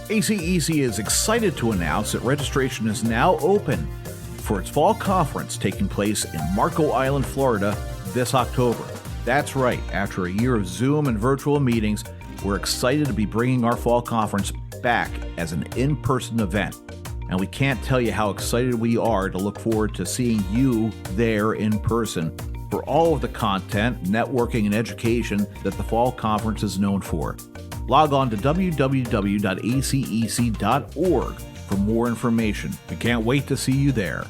ACEC is excited to announce that registration is now open for its fall conference taking place in Marco Island, Florida this October. That's right, after a year of Zoom and virtual meetings, we're excited to be bringing our fall conference back as an in-person event. And we can't tell you how excited we are to look forward to seeing you there in person for all of the content, networking, and education that the fall conference is known for. Log on to www.acec.org for more information. We can't wait to see you there.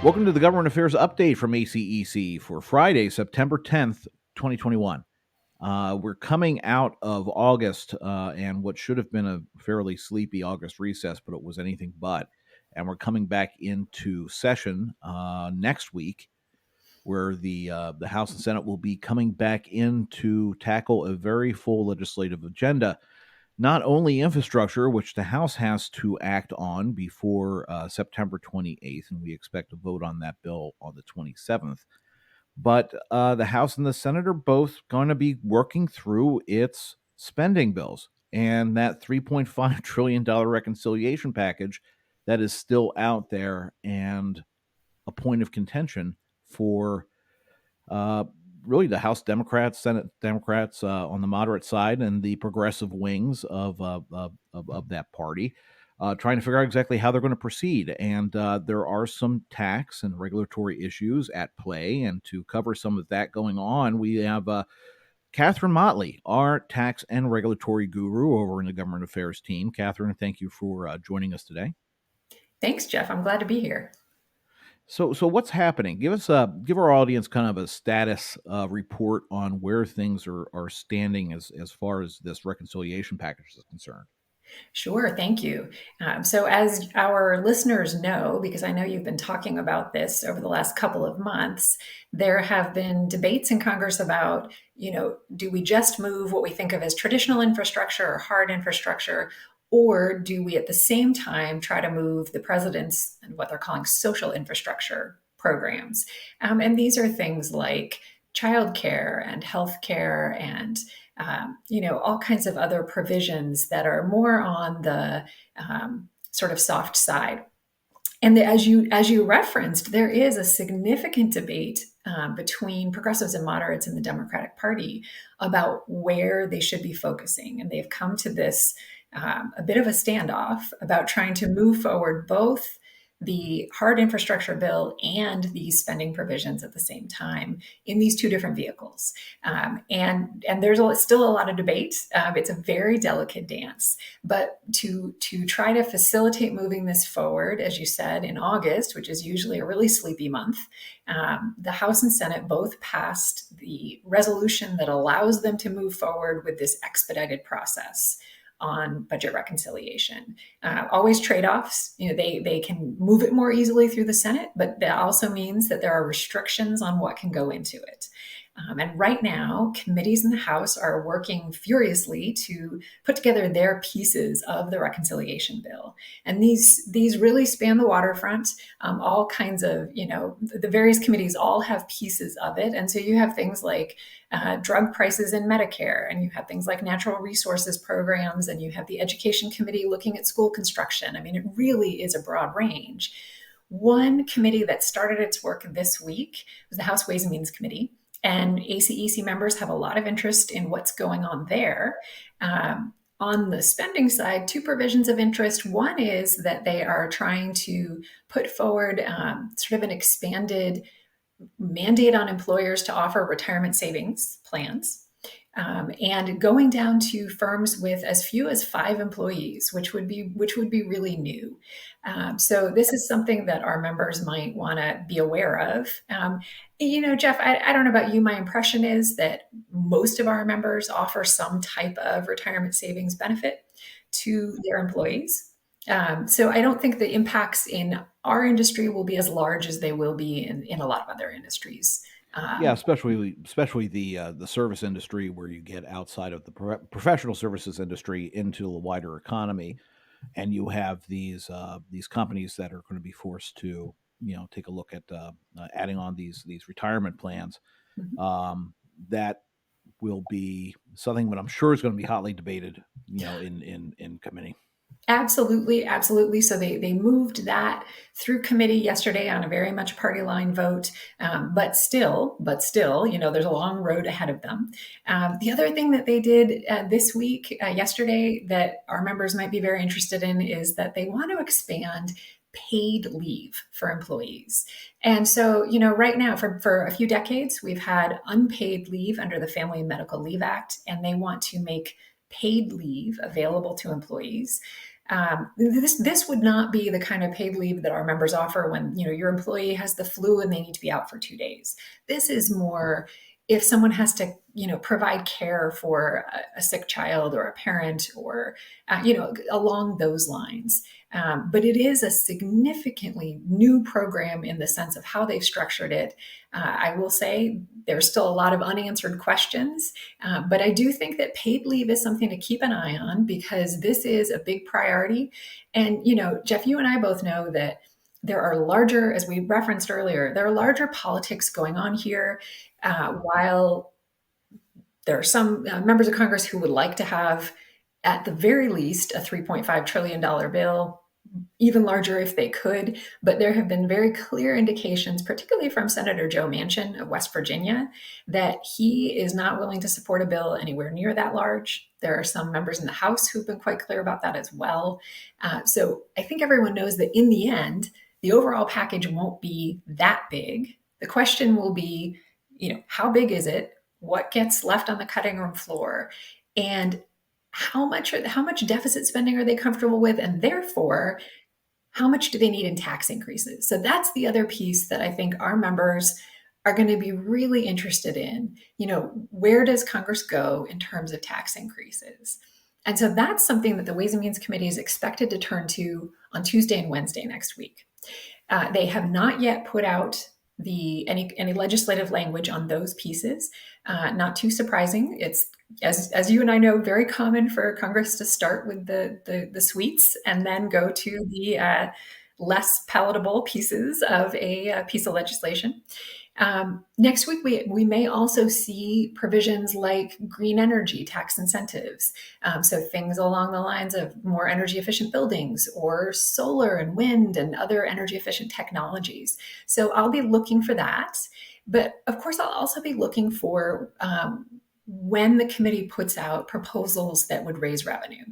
Welcome to the Government Affairs Update from ACEC for Friday, September 10th, 2021. We're coming out of August and what should have been a fairly sleepy August recess, but it was anything but. And we're coming back into session next week, where the House and Senate will be coming back in to tackle a very full legislative agenda. Not only infrastructure, which the House has to act on before September 28th, and we expect to vote on that bill on the 27th, but the House and the Senate are both going to be working through its spending bills and that $3.5 trillion reconciliation package that is still out there and a point of contention for really the House Democrats, Senate Democrats on the moderate side, and the progressive wings of that party, trying to figure out exactly how they're going to proceed. And there are some tax and regulatory issues at play. And to cover some of that going on, we have Katharine Mottley, our tax and regulatory guru over in the Government Affairs team. Katharine, thank you for joining us today. Thanks, Jeff. I'm glad to be here. So what's happening? Give our audience kind of a status report on where things are standing as far as this reconciliation package is concerned. Sure, thank you. So as our listeners know, because I know you've been talking about this over the last couple of months, there have been debates in Congress about, do we just move what we think of as traditional infrastructure or hard infrastructure, or do we at the same time try to move the president's and what they're calling social infrastructure programs? And these are things like childcare and healthcare and all kinds of other provisions that are more on the sort of soft side. And as you referenced, there is a significant debate between progressives and moderates in the Democratic Party about where they should be focusing. And they've come to this a bit of a standoff about trying to move forward both the hard infrastructure bill and these spending provisions at the same time in these two different vehicles. And there's still a lot of debate. It's a very delicate dance. But to try to facilitate moving this forward, as you said, in August, which is usually a really sleepy month, the House and Senate both passed the resolution that allows them to move forward with this expedited process on budget reconciliation. Always trade-offs. They can move it more easily through the Senate, but that also means that there are restrictions on what can go into it. And right now, committees in the House are working furiously to put together their pieces of the reconciliation bill. And these really span the waterfront. All kinds of, the various committees all have pieces of it. And so you have things like drug prices in Medicare, and you have things like natural resources programs, and you have the Education Committee looking at school construction. I mean, it really is a broad range. One committee that started its work this week was the House Ways and Means Committee. And ACEC members have a lot of interest in what's going on there. On the spending side, two provisions of interest. One is that they are trying to put forward sort of an expanded mandate on employers to offer retirement savings plans. And going down to firms with as few as 5 employees, which would be really new. So this is something that our members might want to be aware of. Jeff, I don't know about you. My impression is that most of our members offer some type of retirement savings benefit to their employees. So I don't think the impacts in our industry will be as large as they will be in a lot of other industries. Yeah, especially the service industry, where you get outside of the professional services industry into the wider economy, and you have these companies that are going to be forced to take a look at adding on these retirement plans. Mhm. That will be something that I'm sure is going to be hotly debated, in committee. Absolutely, absolutely. So they moved that through committee yesterday on a very much party line vote, but still, there's a long road ahead of them. The other thing that they did this week, yesterday, that our members might be very interested in is that they want to expand paid leave for employees. And so, right now, for a few decades, we've had unpaid leave under the Family and Medical Leave Act, and they want to make paid leave available to employees. This would not be the kind of paid leave that our members offer when your employee has the flu and they need to be out for 2 days. This is more if someone has to provide care for a sick child or a parent or along those lines. But it is a significantly new program in the sense of how they've structured it. I will say there's still a lot of unanswered questions, but I do think that paid leave is something to keep an eye on because this is a big priority. And, Jeff, you and I both know that there are larger, as we referenced earlier, there are larger politics going on here. While there are some members of Congress who would like to have, at the very least, a $3.5 trillion bill, even larger if they could. But there have been very clear indications, particularly from Senator Joe Manchin of West Virginia, that he is not willing to support a bill anywhere near that large. There are some members in the House who've been quite clear about that as well. So I think everyone knows that in the end, the overall package won't be that big. The question will be, how big is it? What gets left on the cutting room floor? And how much deficit spending are they comfortable with? And therefore, how much do they need in tax increases? So that's the other piece that I think our members are going to be really interested in. Where does Congress go in terms of tax increases? And so that's something that the Ways and Means Committee is expected to turn to on Tuesday and Wednesday next week. They have not yet put out any legislative language on those pieces. Not too surprising. It's, as you and I know, very common for Congress to start with the sweets and then go to the less palatable pieces of a piece of legislation. Next week, we may also see provisions like green energy tax incentives. So things along the lines of more energy efficient buildings or solar and wind and other energy efficient technologies. So I'll be looking for that. But of course, I'll also be looking for when the committee puts out proposals that would raise revenue.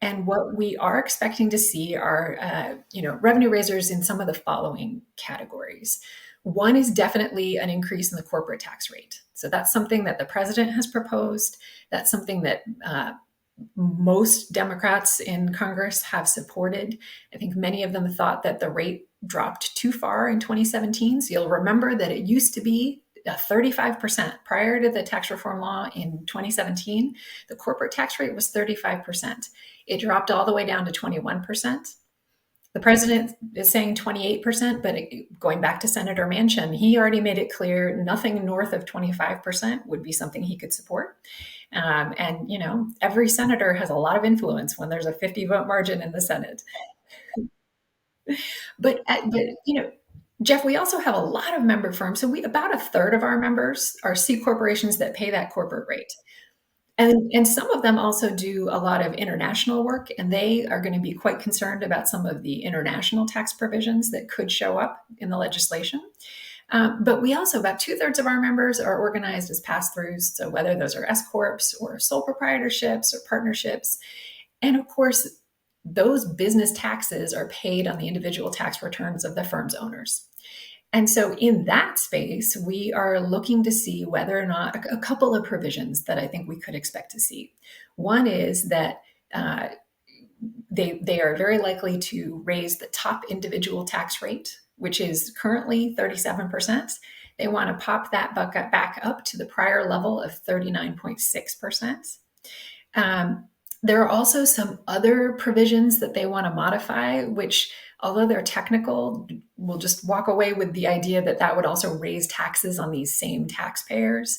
And what we are expecting to see are, revenue raisers in some of the following categories. One is definitely an increase in the corporate tax rate. So that's something that the president has proposed. That's something that most Democrats in Congress have supported. I think many of them thought that the rate dropped too far in 2017. So you'll remember that it used to be 35%. Prior to the tax reform law in 2017, the corporate tax rate was 35%. It dropped all the way down to 21%. The president is saying 28%, but going back to Senator Manchin, he already made it clear nothing north of 25% would be something he could support. And, every senator has a lot of influence when there's a 50 vote margin in the Senate. But Jeff, we also have a lot of member firms. So about a third of our members are C corporations that pay that corporate rate. And some of them also do a lot of international work, and they are going to be quite concerned about some of the international tax provisions that could show up in the legislation. But we also, about 2/3 of our members are organized as pass-throughs. So whether those are S corps or sole proprietorships or partnerships. And of course, those business taxes are paid on the individual tax returns of the firm's owners. And so in that space, we are looking to see whether or not a couple of provisions that I think we could expect to see. One is that they are very likely to raise the top individual tax rate, which is currently 37%. They want to pop that bucket back up to the prior level of 39.6%. There are also some other provisions that they want to modify, which, although they're technical, we'll just walk away with the idea that that would also raise taxes on these same taxpayers.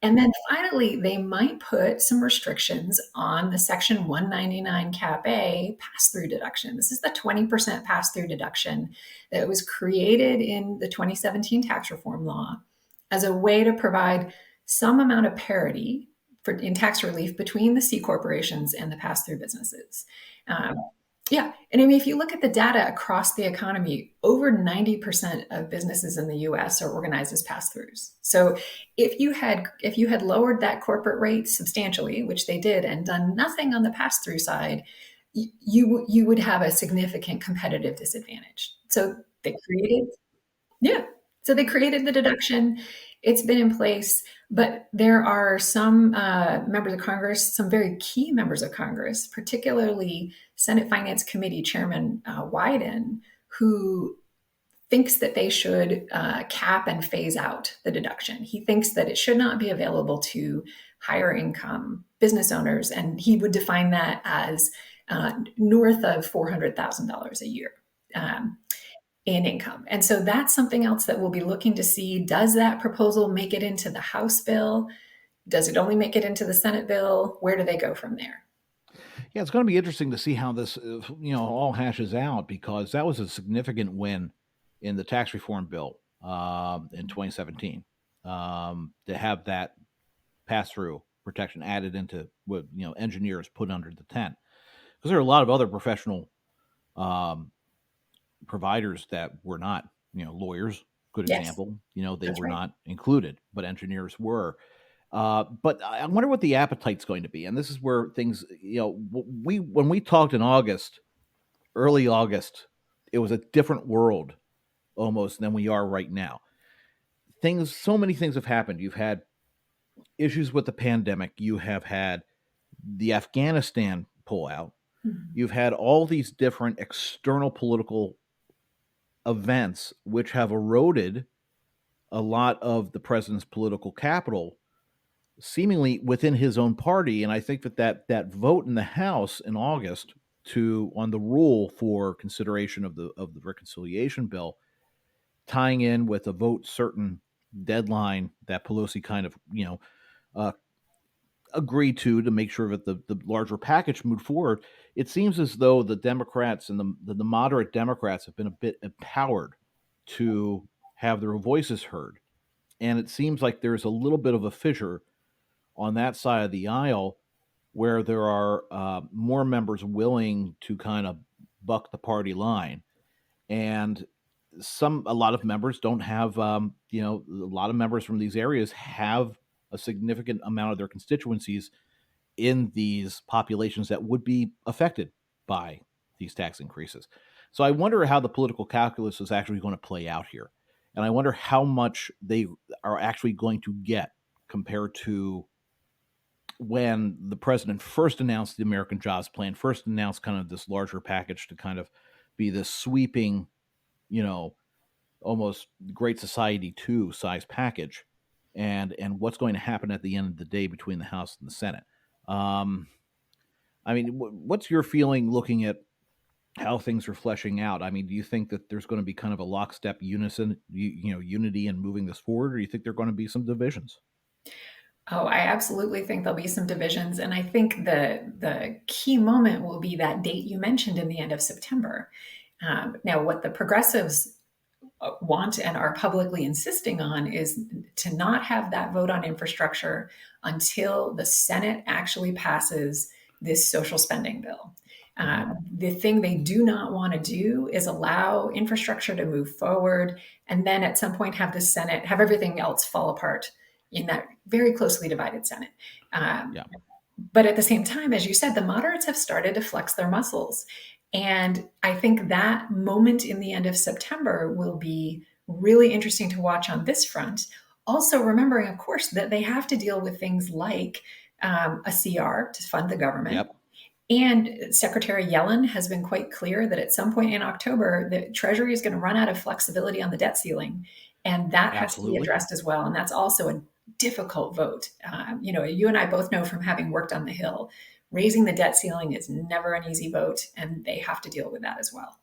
And then finally, they might put some restrictions on the Section 199 Cap A pass through deduction. This is the 20% pass through deduction that was created in the 2017 tax reform law as a way to provide some amount of parity in tax relief between the C corporations and the pass through businesses. Um, yeah. And I mean, if you look at the data across the economy, over 90% of businesses in the US are organized as pass throughs. So if you had lowered that corporate rate substantially, which they did, and done nothing on the pass through side, you would have a significant competitive disadvantage. So they created yeah. So they created the deduction. It's been in place, but there are some members of Congress, some very key members of Congress, particularly Senate Finance Committee Chairman Wyden, who thinks that they should cap and phase out the deduction. He thinks that it should not be available to higher income business owners, and he would define that as north of $400,000 a year. In income. And so that's something else that we'll be looking to see. Does that proposal make it into the House bill? Does it only make it into the Senate bill? Where do they go from there? Yeah, it's going to be interesting to see how this, all hashes out, because that was a significant win in the tax reform bill in 2017, to have that pass through protection added into what engineers put under the tent, because there are a lot of other professional um, providers that were not, lawyers. Good Yes, example. They that's were right. not included, but engineers were. But I wonder what the appetite's going to be, and this is where things, we when we talked in August, early August, it was a different world almost than we are right now. So many things have happened. You've had issues with the pandemic. You have had the Afghanistan pullout. Mhm. You've had all these different external political events which have eroded a lot of the president's political capital, seemingly within his own party. And I think that vote in the House in August to on the rule for consideration of the reconciliation bill, tying in with a vote certain deadline that Pelosi kind of uh, agreed to make sure that the larger package moved forward. It seems as though the Democrats and the moderate Democrats have been a bit empowered to have their voices heard. And it seems like there's a little bit of a fissure on that side of the aisle, where there are more members willing to kind of buck the party line, and a lot of members don't have, a lot of members from these areas have a significant amount of their constituencies in these populations that would be affected by these tax increases. So I wonder how the political calculus is actually going to play out here. And I wonder how much they are actually going to get compared to when the president first announced the American Jobs Plan, first announced kind of this larger package to kind of be this sweeping, you know, almost Great Society 2 size package, and what's going to happen at the end of the day between the House and the Senate. Um, I mean, what's your feeling looking at how things are fleshing out? I mean, do you think that there's going to be kind of a lockstep unity in moving this forward, or do you think there are going to be some divisions? Oh, I absolutely think there'll be some divisions. And I think the key moment will be that date you mentioned in the end of September. Now, what the progressives want and are publicly insisting on is to not have that vote on infrastructure until the Senate actually passes this social spending bill. Mhm. The thing they do not want to do is allow infrastructure to move forward and then at some point have the Senate have everything else fall apart in that very closely divided Senate. Um, Yeah, but at the same time, as you said, the moderates have started to flex their muscles. And I think that moment in the end of September will be really interesting to watch on this front. Also, remembering, of course, that they have to deal with things like a CR to fund the government. yep, And Secretary Yellen has been quite clear that at some point in October, the Treasury is going to run out of flexibility on the debt ceiling. And that has to be absolutely. addressed as well. And that's also a difficult vote. You and I both know from having worked on the Hill, raising the debt ceiling is never an easy vote, and they have to deal with that as well.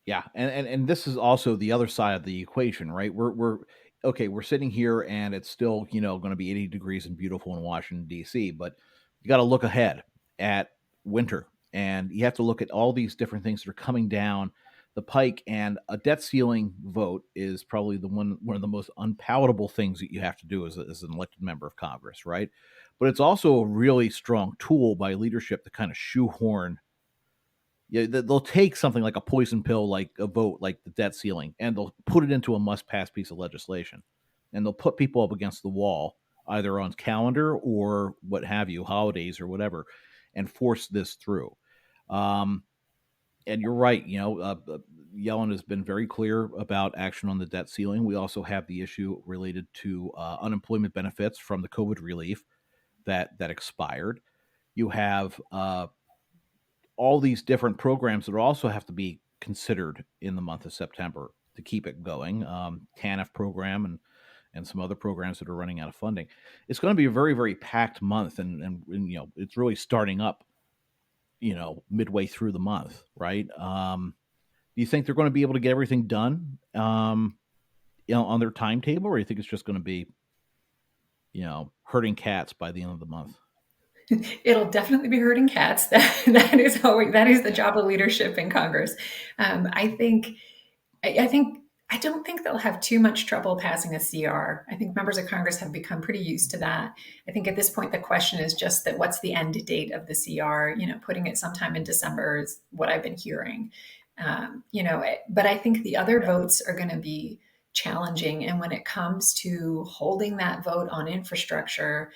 Yeah, and this is also the other side of the equation, right? We're okay, we're sitting here and it's still, going to be 80 degrees and beautiful in Washington, D.C., but you got to look ahead at winter, and you have to look at all these different things that are coming down the pike. And a debt ceiling vote is probably one of the most unpalatable things that you have to do as an elected member of Congress, right? But it's also a really strong tool by leadership to kind of shoehorn. Yeah, they'll take something like a poison pill, like a vote, like the debt ceiling, and they'll put it into a must-pass piece of legislation, and they'll put people up against the wall, either on calendar or what have you, holidays or whatever, and force this through. Um, and you're right. Yellen has been very clear about action on the debt ceiling. We also have the issue related to unemployment benefits from the COVID relief that expired. You have all these different programs that also have to be considered in the month of September to keep it going. TANF program and some other programs that are running out of funding. It's going to be a very, very packed month, and it's really starting up, midway through the month, right? Do you think they're going to be able to get everything done, on their timetable, or do you think it's just going to be, herding cats by the end of the month? It'll definitely be herding cats. That is the job of leadership in Congress. I think I think I don't think they'll have too much trouble passing a CR. I think members of Congress have become pretty used to that. I think at this point the question is just that what's the end date of the CR? Putting it sometime in December is what I've been hearing. But I think the other votes are going to be challenging. And when it comes to holding that vote on infrastructure,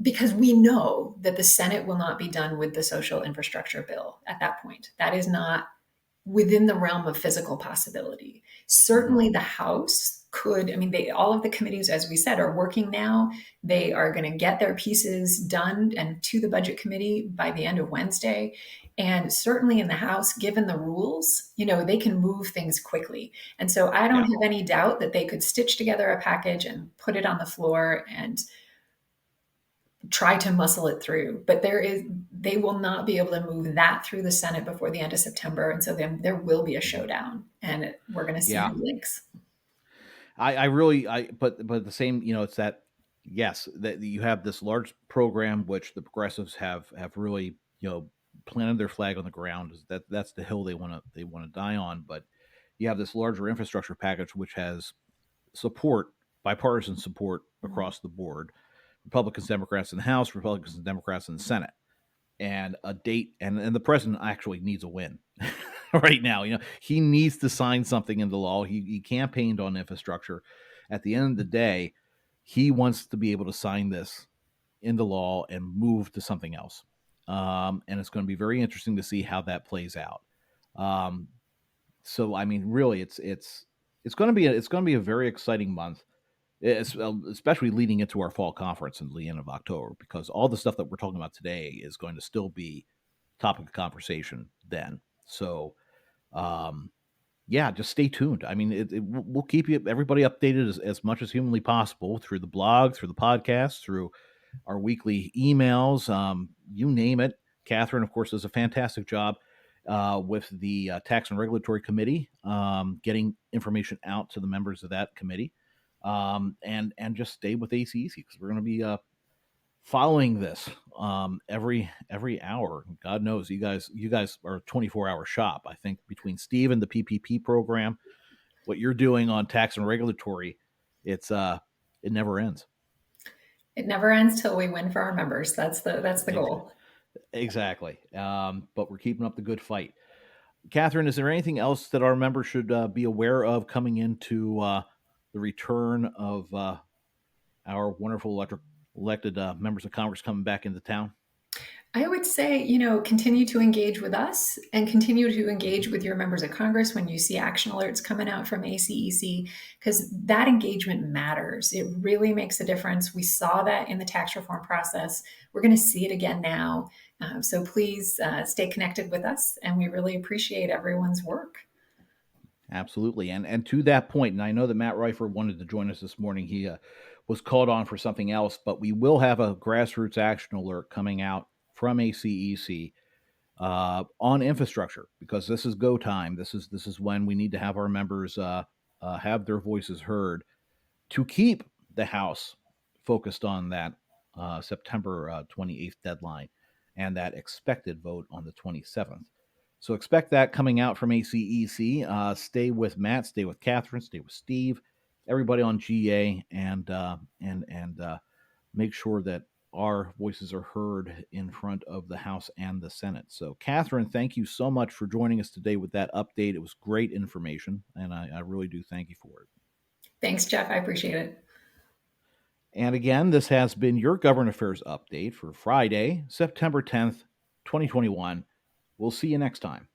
because we know that the Senate will not be done with the social infrastructure bill at that point. That is not within the realm of physical possibility. Mm-hmm. Certainly the House could, I mean, all of the committees, as we said, are working now. They are going to get their pieces done and to the budget committee by the end of Wednesday. And certainly in the House, given the rules, they can move things quickly. And so I don't Yeah. have any doubt that they could stitch together a package and put it on the floor and try to muscle it through. But they will not be able to move that through the Senate before the end of September. And so then there will be a Mhm. showdown and we're going to see Yeah. who links. I really, but the same, it's that, yes, that you have this large program which the progressives have really, planted their flag on the ground. Is that's the hill they want to die on. But you have this larger infrastructure package which has support, bipartisan support across the board. Republicans, Democrats in the House, Republicans and Democrats in the Senate, and a date, and the president actually needs a win right now. He needs to sign something into law. He campaigned on infrastructure. At the end of the day, he wants to be able to sign this into law and move to something else. And it's going to be very interesting to see how that plays out. Um, so I mean, really, it's going to be a very exciting month, especially leading into our fall conference in the end of October, because all the stuff that we're talking about today is going to still be topic of conversation then. So, um, yeah, just stay tuned. I mean, we'll keep everybody updated as much as humanly possible through the blog, through the podcast, through our weekly emails, you name it. Catherine, of course, does a fantastic job with the Tax and Regulatory Committee, getting information out to the members of that committee, and just stay with ACEC because we're going to be following this every hour. God knows you guys are a 24-hour shop. I think between Steve and the PPP program, what you're doing on tax and regulatory, it never ends. It never ends till we win for our members. That's the goal. Exactly. But we're keeping up the good fight. Catherine, is there anything else that our members should be aware of coming into the return of our wonderful elected members of Congress coming back into town? I would say, continue to engage with us and continue to engage Mhm. with your members of Congress when you see action alerts coming out from ACEC, because that engagement matters. It really makes a difference. We saw that in the tax reform process. We're going to see it again now. So please stay connected with us, and we really appreciate everyone's work. Absolutely. And to that point, and I know that Matt Reifer wanted to join us this morning. He was called on for something else, but we will have a grassroots action alert coming out from ACEC on infrastructure, because this is go time. This is when we need to have our members have their voices heard to keep the House focused on that September 28th deadline and that expected vote on the 27th. So expect that coming out from ACEC. Stay with Matt, stay with Catherine, stay with Steve, everybody on GA, and make sure that our voices are heard in front of the House and the Senate. So, Catherine, thank you so much for joining us today with that update. It was great information, and I really do thank you for it. Thanks, Jeff. I appreciate it. And again, this has been your Government Affairs update for Friday, September 10th, 2021. We'll see you next time.